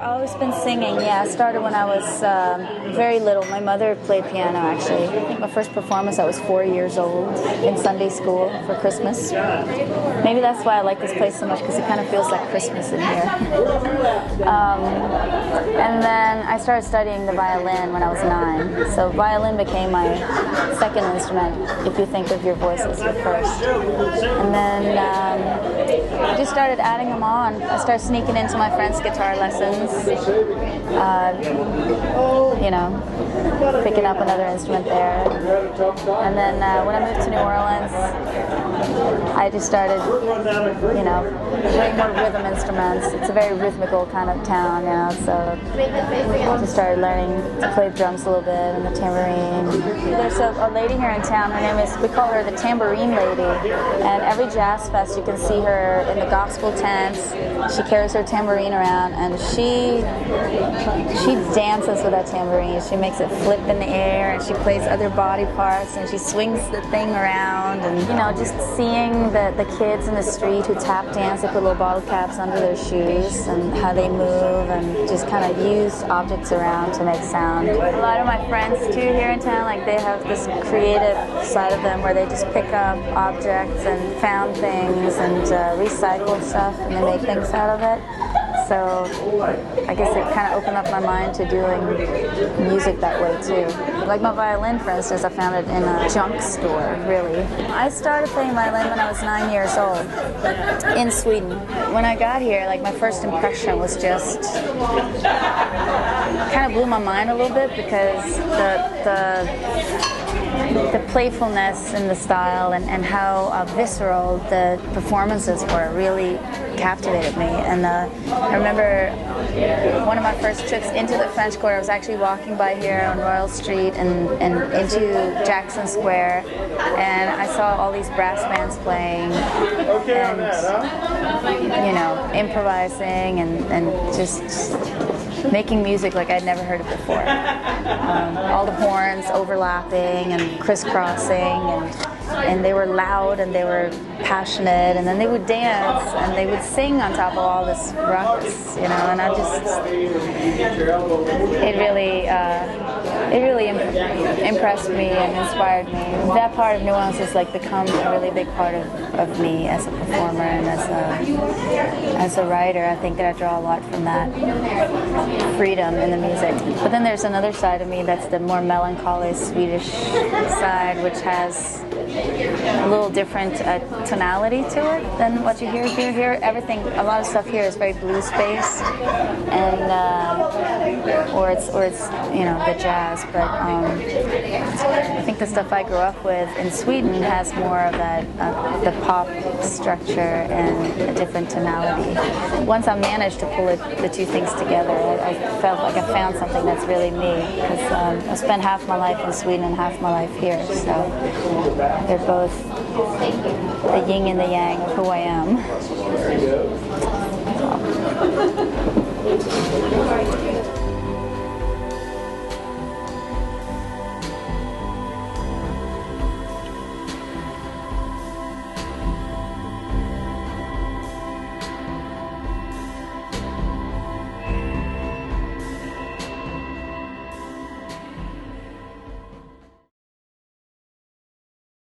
always been singing, yeah. I started when I was very little. My mother played piano, actually. I think my first performance, I was 4 years old in Sunday school for Christmas. Maybe that's why I like this place so much, because it kind of feels like Christmas in here. And then I started studying the violin when I was 9. So violin became my second instrument, if you think of your voice as your first. And then I just started adding them on. I started sneaking into my friends' guitar lessons, picking up another instrument there. And then when I moved to New Orleans, I just started, playing more rhythm instruments. It's a very rhythmical kind of town, so I just started learning to play drums a little bit and the tambourine. There's a lady here in town, her name is, we call her the Tambourine Lady, and every jazz fest you can see her in the gospel tents. She carries her tambourine around, and she dances with that tambourine. She makes it flip in the air, and she plays other body parts, and she swings the thing around. And just seeing the kids in the street who tap dance, they put little bottle caps under their shoes, and how they move, and just kind of use objects around to make sound. A lot of my friends too here in town, they have this creative side of them where they just pick up objects and found things and recycle stuff, and they make things out of it. So I guess it kind of opened up my mind to doing music that way too. Like my violin, for instance, I found it in a junk store, really. I started playing violin when I was 9 years old in Sweden. When I got here, my first impression was just kind of blew my mind a little bit, because the playfulness in the style and how visceral the performances were really captivated me. And I remember one of my first trips into the French Quarter, I was actually walking by here on Royal Street and into Jackson Square, and I saw all these brass bands playing and improvising and just making music like I'd never heard it before. All the horns overlapping and crisscrossing, and they were loud and they were passionate, and then they would dance and they would sing on top of all this ruckus, and I just, it really impressed me and inspired me. That part of New Orleans has become a really big part of me as a performer and as a writer. I think that I draw a lot from that freedom in the music. But then there's another side of me that's the more melancholy Swedish side, which has a little different tonality to it than what you hear here. Here, a lot of stuff here is very blues-based, and or it's the jazz. But I think the stuff I grew up with in Sweden has more of that the pop structure and a different tonality. Once I managed to pull the two things together, I felt like I found something that's really me, because I spent half my life in Sweden and half my life here, so they're both the yin and the yang of who I am.